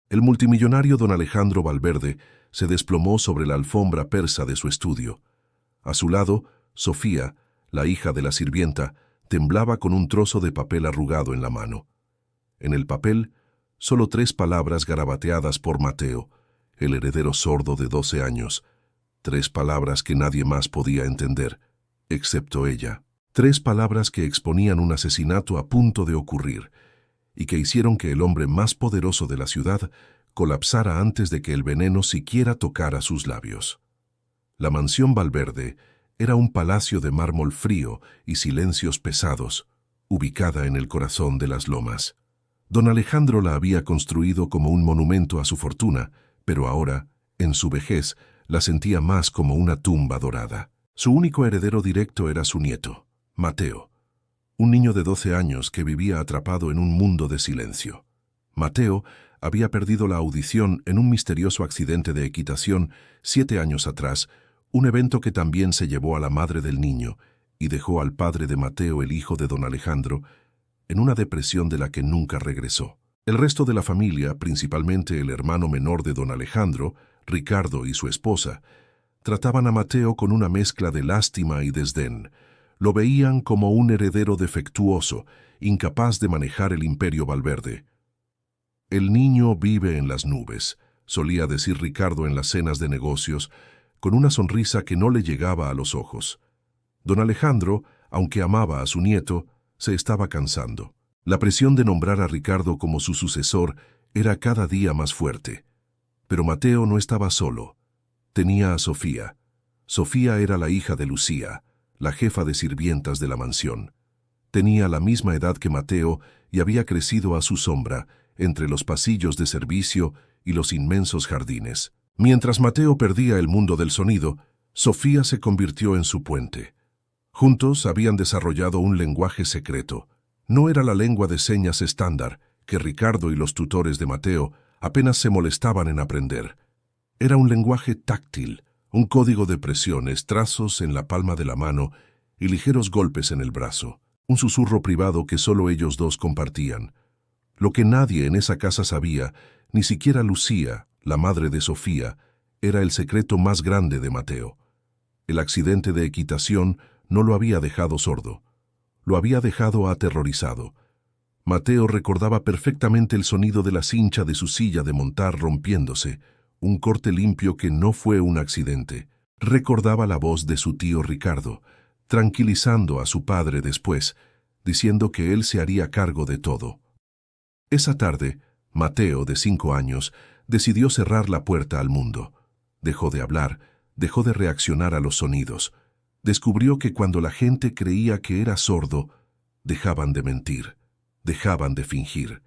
El multimillonario don Alejandro Valverde se desplomó sobre la alfombra persa de su estudio. A su lado, Sofía, la hija de la sirvienta, temblaba con un trozo de papel arrugado en la mano. En el papel, solo 3 palabras garabateadas por Mateo, el heredero sordo de 12 años. 3 palabras que nadie más podía entender, excepto ella. 3 palabras que exponían un asesinato a punto de ocurrir y que hicieron que el hombre más poderoso de la ciudad colapsara antes de que el veneno siquiera tocara sus labios. La mansión Valverde era un palacio de mármol frío y silencios pesados, ubicada en el corazón de las lomas. Don Alejandro la había construido como un monumento a su fortuna, pero ahora, en su vejez, la sentía más como una tumba dorada. Su único heredero directo era su nieto, Mateo, un niño de 12 años que vivía atrapado en un mundo de silencio. Mateo había perdido la audición en un misterioso accidente de equitación 7 años atrás, un evento que también se llevó a la madre del niño y dejó al padre de Mateo, el hijo de don Alejandro, en una depresión de la que nunca regresó. El resto de la familia, principalmente el hermano menor de don Alejandro, Ricardo y su esposa, trataban a Mateo con una mezcla de lástima y desdén. Lo veían como un heredero defectuoso, incapaz de manejar el imperio Valverde. «El niño vive en las nubes», solía decir Ricardo en las cenas de negocios, con una sonrisa que no le llegaba a los ojos. Don Alejandro, aunque amaba a su nieto, se estaba cansando. La presión de nombrar a Ricardo como su sucesor era cada día más fuerte. Pero Mateo no estaba solo. Tenía a Sofía. Sofía era la hija de Lucía, la jefa de sirvientas de la mansión. Tenía la misma edad que Mateo y había crecido a su sombra, entre los pasillos de servicio y los inmensos jardines. Mientras Mateo perdía el mundo del sonido, Sofía se convirtió en su puente. Juntos habían desarrollado un lenguaje secreto. No era la lengua de señas estándar, que Ricardo y los tutores de Mateo apenas se molestaban en aprender. Era un lenguaje táctil, un código de presiones, trazos en la palma de la mano y ligeros golpes en el brazo. Un susurro privado que solo ellos dos compartían. Lo que nadie en esa casa sabía, ni siquiera Lucía, la madre de Sofía, era el secreto más grande de Mateo. El accidente de equitación no lo había dejado sordo. Lo había dejado aterrorizado. Mateo recordaba perfectamente el sonido de la cincha de su silla de montar rompiéndose, un corte limpio que no fue un accidente. Recordaba la voz de su tío Ricardo, tranquilizando a su padre después, diciendo que él se haría cargo de todo. Esa tarde, Mateo, de 5 años, decidió cerrar la puerta al mundo. Dejó de hablar, dejó de reaccionar a los sonidos. Descubrió que cuando la gente creía que era sordo, dejaban de mentir, dejaban de fingir.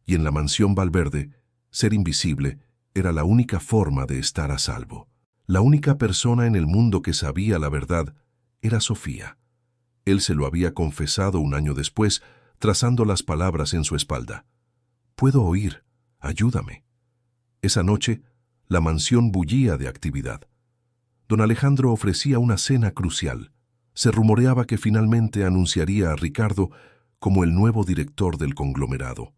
Y en la mansión Valverde, ser invisible era la única forma de estar a salvo. La única persona en el mundo que sabía la verdad era Sofía. Él se lo había confesado un año después, trazando las palabras en su espalda. «Puedo oír, ayúdame». Esa noche, la mansión bullía de actividad. Don Alejandro ofrecía una cena crucial. Se rumoreaba que finalmente anunciaría a Ricardo como el nuevo director del conglomerado.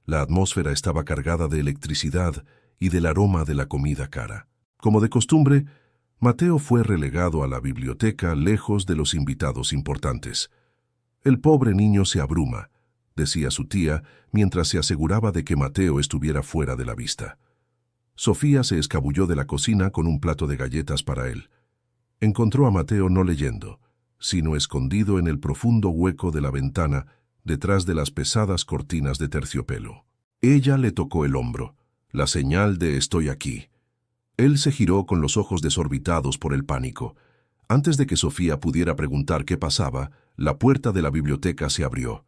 La atmósfera estaba cargada de electricidad y del aroma de la comida cara. Como de costumbre, Mateo fue relegado a la biblioteca lejos de los invitados importantes. «El pobre niño se abruma», decía su tía, mientras se aseguraba de que Mateo estuviera fuera de la vista. Sofía se escabulló de la cocina con un plato de galletas para él. Encontró a Mateo no leyendo, sino escondido en el profundo hueco de la ventana, detrás de las pesadas cortinas de terciopelo. Ella le tocó el hombro, la señal de «estoy aquí». Él se giró con los ojos desorbitados por el pánico. Antes de que Sofía pudiera preguntar qué pasaba, la puerta de la biblioteca se abrió.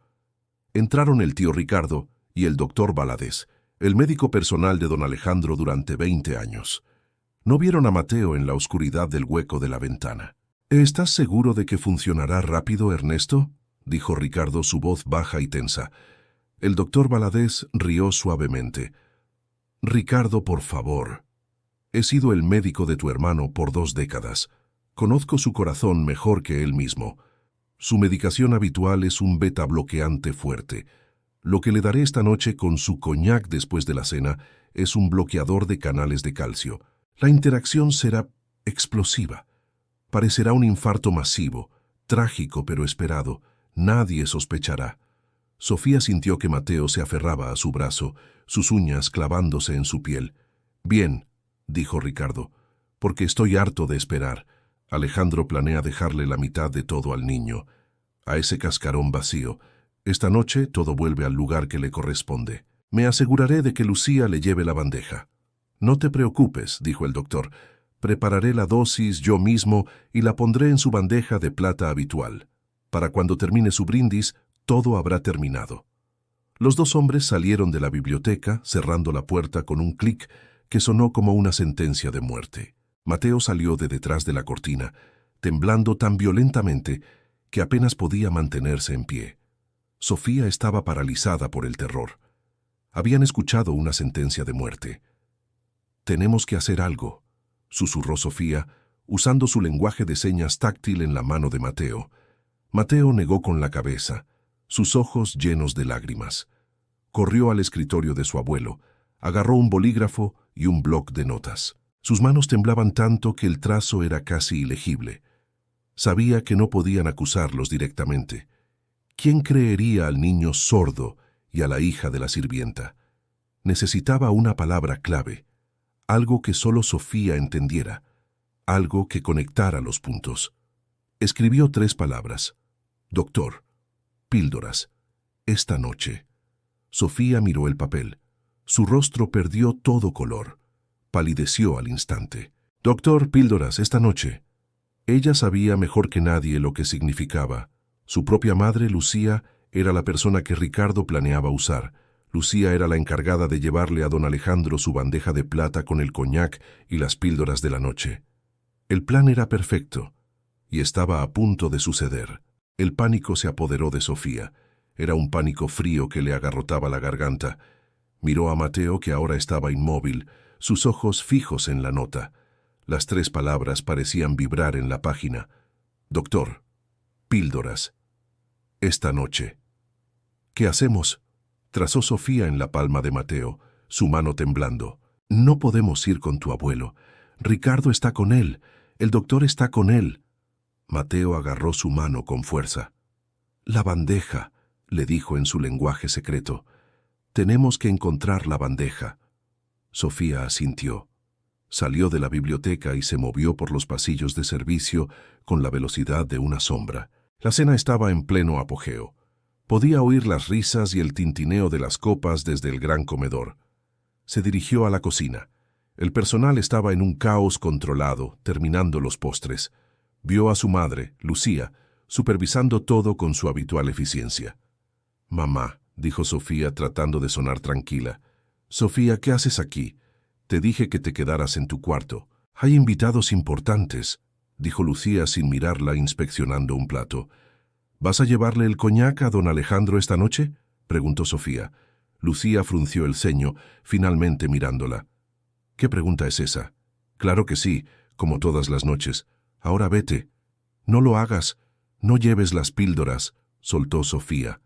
Entraron el tío Ricardo y el doctor Valadez, el médico personal de don Alejandro durante 20 años. No vieron a Mateo en la oscuridad del hueco de la ventana. «¿Estás seguro de que funcionará rápido, Ernesto?», dijo Ricardo, su voz baja y tensa. El doctor Valadez rió suavemente. «Ricardo, por favor. He sido el médico de tu hermano por 2 décadas. Conozco su corazón mejor que él mismo. Su medicación habitual es un beta bloqueante fuerte. Lo que le daré esta noche con su coñac después de la cena es un bloqueador de canales de calcio. La interacción será explosiva. Parecerá un infarto masivo, trágico pero esperado. Nadie sospechará. Sofía sintió que Mateo se aferraba a su brazo, sus uñas clavándose en su piel. «Bien», dijo Ricardo, «porque estoy harto de esperar. Alejandro planea dejarle la mitad de todo al niño, a ese cascarón vacío. Esta noche todo vuelve al lugar que le corresponde. Me aseguraré de que Lucía le lleve la bandeja». «No te preocupes», dijo el doctor. «Prepararé la dosis yo mismo y la pondré en su bandeja de plata habitual. Para cuando termine su brindis, todo habrá terminado». Los dos hombres salieron de la biblioteca, cerrando la puerta con un clic que sonó como una sentencia de muerte. Mateo salió de detrás de la cortina, temblando tan violentamente que apenas podía mantenerse en pie. Sofía estaba paralizada por el terror. Habían escuchado una sentencia de muerte. «Tenemos que hacer algo», susurró Sofía, usando su lenguaje de señas táctil en la mano de Mateo. Mateo negó con la cabeza, sus ojos llenos de lágrimas. Corrió al escritorio de su abuelo, agarró un bolígrafo y un bloc de notas. Sus manos temblaban tanto que el trazo era casi ilegible. Sabía que no podían acusarlos directamente. ¿Quién creería al niño sordo y a la hija de la sirvienta? Necesitaba una palabra clave, algo que solo Sofía entendiera, algo que conectara los puntos. Escribió 3 palabras: «Doctor, píldoras, esta noche». Sofía miró el papel. Su rostro perdió todo color. Palideció al instante. «Doctor, píldoras, esta noche». Ella sabía mejor que nadie lo que significaba. Su propia madre, Lucía, era la persona que Ricardo planeaba usar. Lucía era la encargada de llevarle a don Alejandro su bandeja de plata con el coñac y las píldoras de la noche. El plan era perfecto, y estaba a punto de suceder. El pánico se apoderó de Sofía. Era un pánico frío que le agarrotaba la garganta. Miró a Mateo, que ahora estaba inmóvil, sus ojos fijos en la nota. Las 3 palabras parecían vibrar en la página. «Doctor, píldoras, esta noche». «¿Qué hacemos?», trazó Sofía en la palma de Mateo, su mano temblando. «No podemos ir con tu abuelo. Ricardo está con él. El doctor está con él». Mateo agarró su mano con fuerza. «La bandeja», le dijo en su lenguaje secreto. «Tenemos que encontrar la bandeja». Sofía asintió. Salió de la biblioteca y se movió por los pasillos de servicio con la velocidad de una sombra. La cena estaba en pleno apogeo. Podía oír las risas y el tintineo de las copas desde el gran comedor. Se dirigió a la cocina. El personal estaba en un caos controlado, terminando los postres. Vio a su madre, Lucía, supervisando todo con su habitual eficiencia. «Mamá», dijo Sofía tratando de sonar tranquila. «Sofía, ¿qué haces aquí? Te dije que te quedaras en tu cuarto». «Hay invitados importantes», dijo Lucía sin mirarla, inspeccionando un plato. «¿Vas a llevarle el coñac a don Alejandro esta noche?», preguntó Sofía. Lucía frunció el ceño, finalmente mirándola. «¿Qué pregunta es esa?». «Claro que sí, como todas las noches. Ahora vete». «No lo hagas. No lleves las píldoras», soltó Sofía.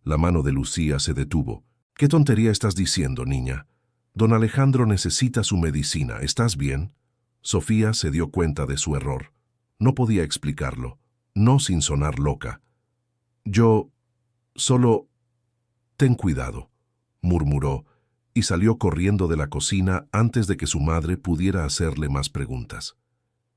La mano de Lucía se detuvo. «¿Qué tontería estás diciendo, niña? Don Alejandro necesita su medicina. ¿Estás bien?». Sofía se dio cuenta de su error. No podía explicarlo, no sin sonar loca. «Yo solo... ten cuidado», murmuró, y salió corriendo de la cocina antes de que su madre pudiera hacerle más preguntas.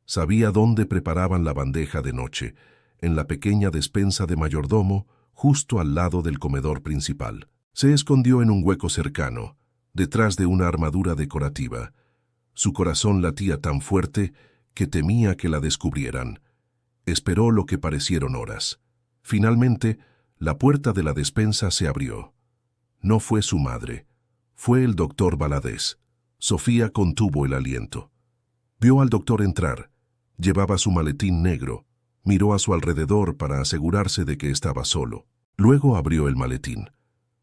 Sabía dónde preparaban la bandeja de noche, en la pequeña despensa de mayordomo, justo al lado del comedor principal. Se escondió en un hueco cercano, detrás de una armadura decorativa. Su corazón latía tan fuerte que temía que la descubrieran. Esperó lo que parecieron horas. Finalmente, la puerta de la despensa se abrió. No fue su madre, fue el doctor Valadez. Sofía contuvo el aliento. Vio al doctor entrar. Llevaba su maletín negro. Miró a su alrededor para asegurarse de que estaba solo. Luego abrió el maletín.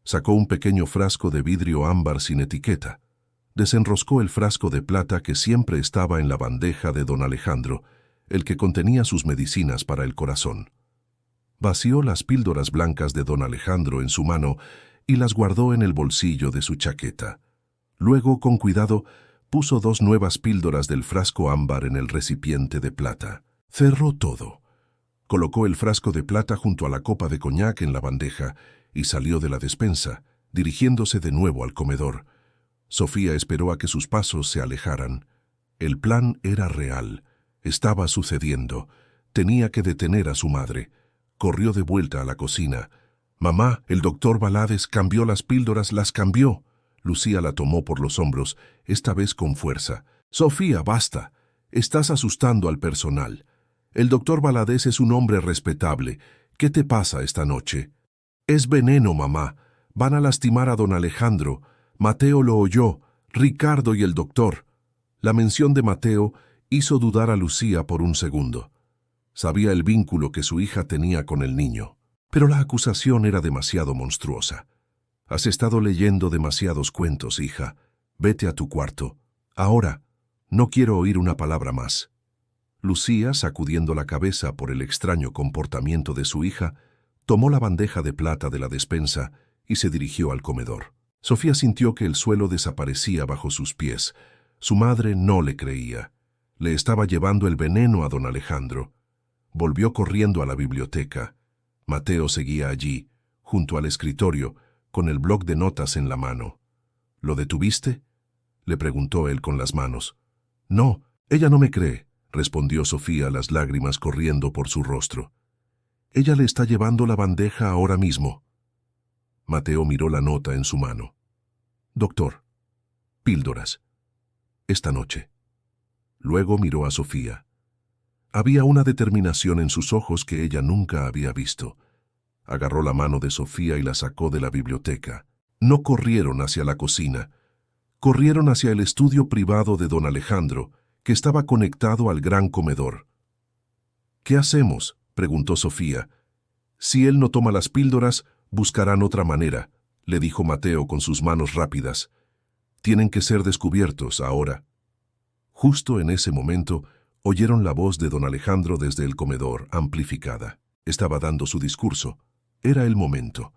Sacó un pequeño frasco de vidrio ámbar sin etiqueta. Desenroscó el frasco de plata que siempre estaba en la bandeja de don Alejandro, el que contenía sus medicinas para el corazón. Vació las píldoras blancas de don Alejandro en su mano y las guardó en el bolsillo de su chaqueta. Luego, con cuidado, puso 2 nuevas píldoras del frasco ámbar en el recipiente de plata. Cerró todo. Colocó el frasco de plata junto a la copa de coñac en la bandeja y salió de la despensa, dirigiéndose de nuevo al comedor. Sofía esperó a que sus pasos se alejaran. El plan era real. Estaba sucediendo. Tenía que detener a su madre. Corrió de vuelta a la cocina. «Mamá, el doctor Valadez cambió las píldoras, las cambió». Lucía la tomó por los hombros, esta vez con fuerza. «Sofía, basta. Estás asustando al personal. El doctor Valadez es un hombre respetable. ¿Qué te pasa esta noche?» «Es veneno, mamá. Van a lastimar a don Alejandro. Mateo lo oyó, Ricardo y el doctor». La mención de Mateo hizo dudar a Lucía por un segundo. Sabía el vínculo que su hija tenía con el niño. Pero la acusación era demasiado monstruosa. «Has estado leyendo demasiados cuentos, hija. Vete a tu cuarto. Ahora, no quiero oír una palabra más». Lucía, sacudiendo la cabeza por el extraño comportamiento de su hija, tomó la bandeja de plata de la despensa y se dirigió al comedor. Sofía sintió que el suelo desaparecía bajo sus pies. Su madre no le creía. Le estaba llevando el veneno a don Alejandro. Volvió corriendo a la biblioteca. Mateo seguía allí, junto al escritorio, con el bloc de notas en la mano. «¿Lo detuviste?», le preguntó él con las manos. «No, ella no me cree», respondió Sofía, las lágrimas corriendo por su rostro. «Ella le está llevando la bandeja ahora mismo». Mateo miró la nota en su mano. «Doctor, píldoras. Esta noche». Luego miró a Sofía. Había una determinación en sus ojos que ella nunca había visto. Agarró la mano de Sofía y la sacó de la biblioteca. No corrieron hacia la cocina. Corrieron hacia el estudio privado de don Alejandro, que estaba conectado al gran comedor. «¿Qué hacemos?», preguntó Sofía. «Si él no toma las píldoras, buscarán otra manera», le dijo Mateo con sus manos rápidas. «Tienen que ser descubiertos ahora». Justo en ese momento, oyeron la voz de don Alejandro desde el comedor, amplificada. Estaba dando su discurso. Era el momento.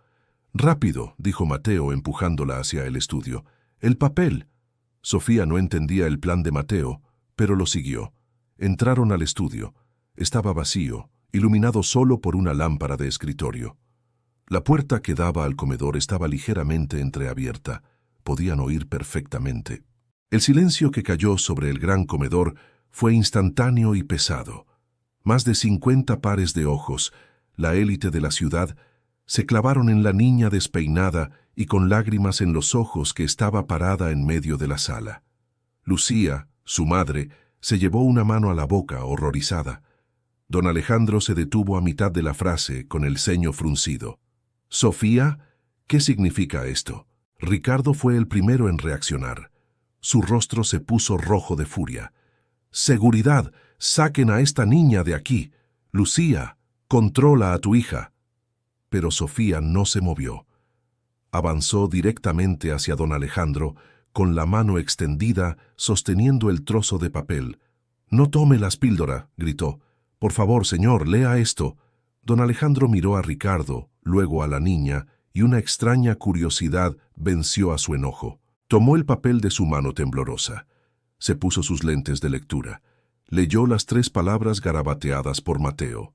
«Rápido», dijo Mateo empujándola hacia el estudio. «El papel». Sofía no entendía el plan de Mateo, pero lo siguió. Entraron al estudio. Estaba vacío, iluminado solo por una lámpara de escritorio. La puerta que daba al comedor estaba ligeramente entreabierta. Podían oír perfectamente. El silencio que cayó sobre el gran comedor fue instantáneo y pesado. Más de 50 pares de ojos, la élite de la ciudad, se clavaron en la niña despeinada y con lágrimas en los ojos que estaba parada en medio de la sala. Lucía, su madre, se llevó una mano a la boca, horrorizada. Don Alejandro se detuvo a mitad de la frase, con el ceño fruncido. «¿Sofía? ¿Qué significa esto?». Ricardo fue el primero en reaccionar. Su rostro se puso rojo de furia. «¡Seguridad! ¡Saquen a esta niña de aquí! Lucía, controla a tu hija». Pero Sofía no se movió. Avanzó directamente hacia don Alejandro, con la mano extendida, sosteniendo el trozo de papel. «No tome las píldoras», gritó. «Por favor, señor, lea esto». Don Alejandro miró a Ricardo, luego a la niña, y una extraña curiosidad venció a su enojo. Tomó el papel de su mano temblorosa. Se puso sus lentes de lectura. Leyó las 3 palabras garabateadas por Mateo.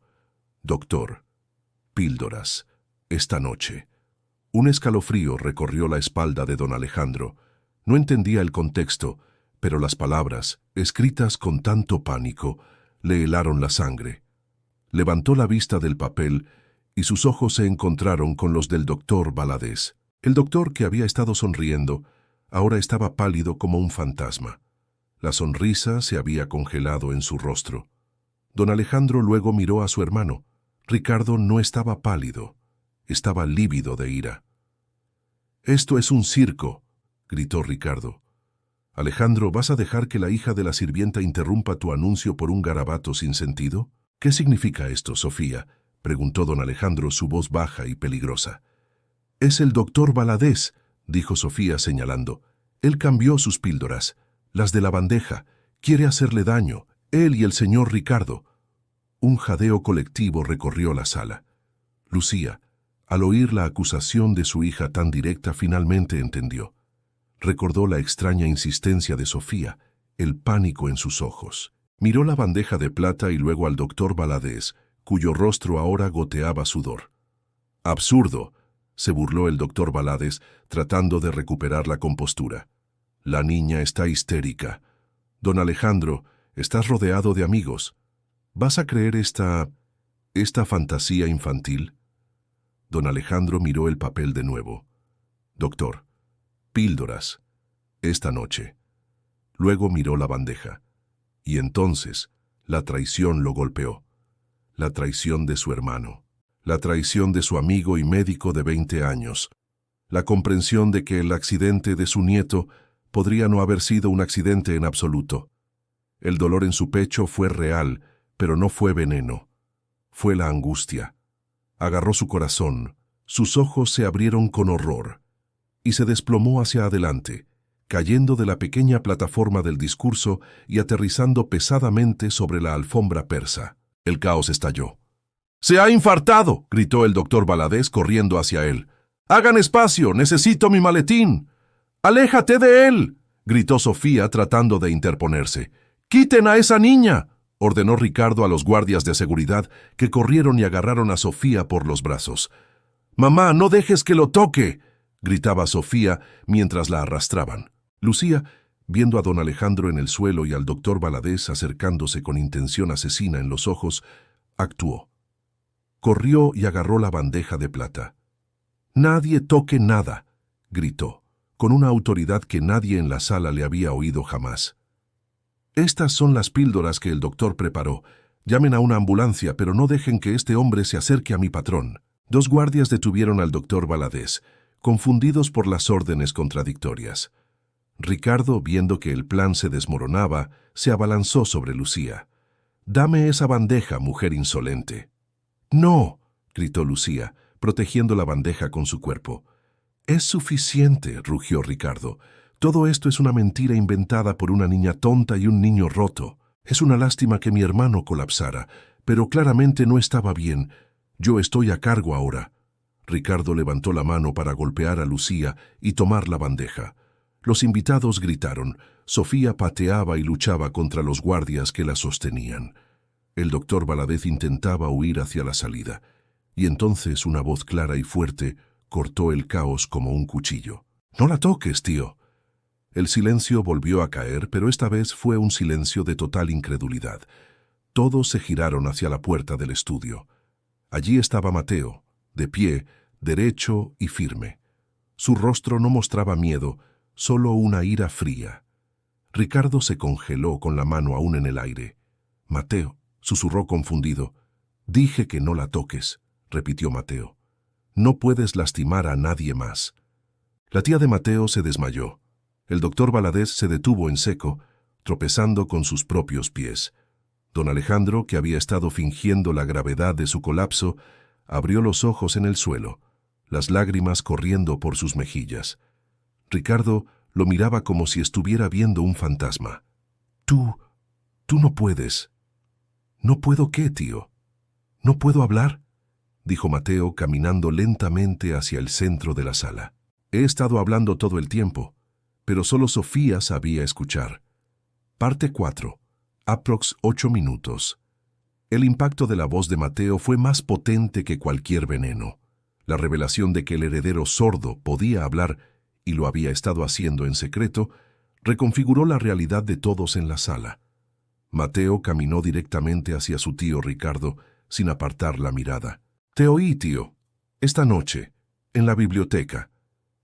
«Doctor, píldoras, esta noche». Un escalofrío recorrió la espalda de don Alejandro. No entendía el contexto, pero las palabras, escritas con tanto pánico, le helaron la sangre. Levantó la vista del papel y sus ojos se encontraron con los del doctor Valadez. El doctor, que había estado sonriendo, ahora estaba pálido como un fantasma. La sonrisa se había congelado en su rostro. Don Alejandro luego miró a su hermano. Ricardo no estaba pálido, estaba lívido de ira. «Esto es un circo», gritó Ricardo. «Alejandro, ¿vas a dejar que la hija de la sirvienta interrumpa tu anuncio por un garabato sin sentido?» «¿Qué significa esto, Sofía?», preguntó don Alejandro, su voz baja y peligrosa. «Es el doctor Valadez», dijo Sofía señalando. «Él cambió sus píldoras, las de la bandeja. Quiere hacerle daño, él y el señor Ricardo». Un jadeo colectivo recorrió la sala. «Lucía, Al oír la acusación de su hija tan directa, finalmente entendió. Recordó la extraña insistencia de Sofía, el pánico en sus ojos. Miró la bandeja de plata y luego al doctor Valadez, cuyo rostro ahora goteaba sudor. «Absurdo», se burló el doctor Valadez, tratando de recuperar la compostura. «La niña está histérica. Don Alejandro, estás rodeado de amigos. ¿Vas a creer esta fantasía infantil?» Don Alejandro miró el papel de nuevo. «Doctor, píldoras. Esta noche». Luego miró la bandeja. Y entonces la traición lo golpeó. La traición de su hermano. La traición de su amigo y médico de 20 años. La comprensión de que el accidente de su nieto podría no haber sido un accidente en absoluto. El dolor en su pecho fue real, pero no fue veneno. Fue la angustia. Agarró su corazón, sus ojos se abrieron con horror, y se desplomó hacia adelante, cayendo de la pequeña plataforma del discurso y aterrizando pesadamente sobre la alfombra persa. El caos estalló. «¡Se ha infartado!», gritó el doctor Valadez corriendo hacia él. «¡Hagan espacio! ¡Necesito mi maletín!». «¡Aléjate de él!», gritó Sofía tratando de interponerse. «¡Quiten a esa niña!», ordenó Ricardo a los guardias de seguridad, que corrieron y agarraron a Sofía por los brazos. «¡Mamá, no dejes que lo toque!», gritaba Sofía mientras la arrastraban. Lucía, viendo a don Alejandro en el suelo y al doctor Valadez acercándose con intención asesina en los ojos, actuó. Corrió y agarró la bandeja de plata. «¡Nadie toque nada!», gritó, con una autoridad que nadie en la sala le había oído jamás. «Estas son las píldoras que el doctor preparó. Llamen a una ambulancia, pero no dejen que este hombre se acerque a mi patrón». Dos guardias detuvieron al doctor Valadez, confundidos por las órdenes contradictorias. Ricardo, viendo que el plan se desmoronaba, se abalanzó sobre Lucía. «Dame esa bandeja, mujer insolente». «No», gritó Lucía, protegiendo la bandeja con su cuerpo. «Es suficiente», rugió Ricardo. «Todo esto es una mentira inventada por una niña tonta y un niño roto. Es una lástima que mi hermano colapsara, pero claramente no estaba bien. Yo estoy a cargo ahora». Ricardo levantó la mano para golpear a Lucía y tomar la bandeja. Los invitados gritaron. Sofía pateaba y luchaba contra los guardias que la sostenían. El doctor Valadez intentaba huir hacia la salida, y entonces una voz clara y fuerte cortó el caos como un cuchillo. «¡No la toques, tío!». El silencio volvió a caer, pero esta vez fue un silencio de total incredulidad. Todos se giraron hacia la puerta del estudio. Allí estaba Mateo, de pie, derecho y firme. Su rostro no mostraba miedo, solo una ira fría. Ricardo se congeló con la mano aún en el aire. «Mateo», susurró confundido. «Dije que no la toques», repitió Mateo. «No puedes lastimar a nadie más». La tía de Mateo se desmayó. El doctor Valadez se detuvo en seco, tropezando con sus propios pies. Don Alejandro, que había estado fingiendo la gravedad de su colapso, abrió los ojos en el suelo, las lágrimas corriendo por sus mejillas. Ricardo lo miraba como si estuviera viendo un fantasma. Tú no puedes». «¿No puedo qué, tío? ¿No puedo hablar?», dijo Mateo caminando lentamente hacia el centro de la sala. «He estado hablando todo el tiempo, pero solo Sofía sabía escuchar». Parte 4. Aprox 8 minutos. El impacto de la voz de Mateo fue más potente que cualquier veneno. La revelación de que el heredero sordo podía hablar, y lo había estado haciendo en secreto, reconfiguró la realidad de todos en la sala. Mateo caminó directamente hacia su tío Ricardo, sin apartar la mirada. «Te oí, tío. Esta noche, en la biblioteca.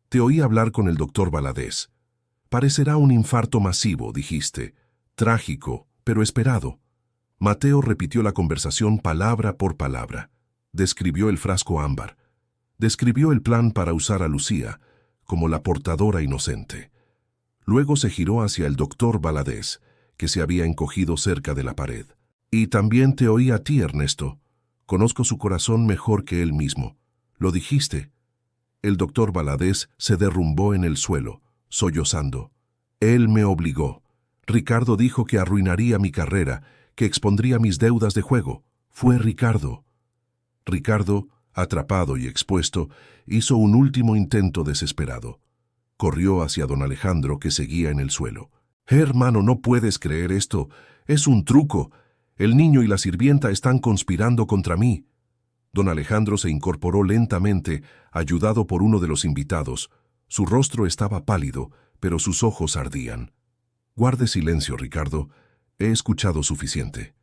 Te oí hablar con el doctor Valadez. Parecerá un infarto masivo, dijiste. Trágico, pero esperado». Mateo repitió la conversación palabra por palabra. Describió el frasco ámbar. Describió el plan para usar a Lucía, como la portadora inocente. Luego se giró hacia el doctor Valadez, que se había encogido cerca de la pared. «Y también te oí a ti, Ernesto. Conozco su corazón mejor que él mismo. Lo dijiste». El doctor Valadez se derrumbó en el suelo, sollozando. «Él me obligó. Ricardo dijo que arruinaría mi carrera, que expondría mis deudas de juego. Fue Ricardo». Ricardo Atrapado y expuesto, hizo un último intento desesperado. Corrió hacia don Alejandro, que seguía en el suelo. «Hermano, no puedes creer esto. Es un truco. El niño y la sirvienta están conspirando contra mí». Don Alejandro se incorporó lentamente, ayudado por uno de los invitados. Su rostro estaba pálido, pero sus ojos ardían. «Guarde silencio, Ricardo. He escuchado suficiente».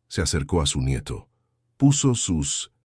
Se acercó a su nieto. Puso sus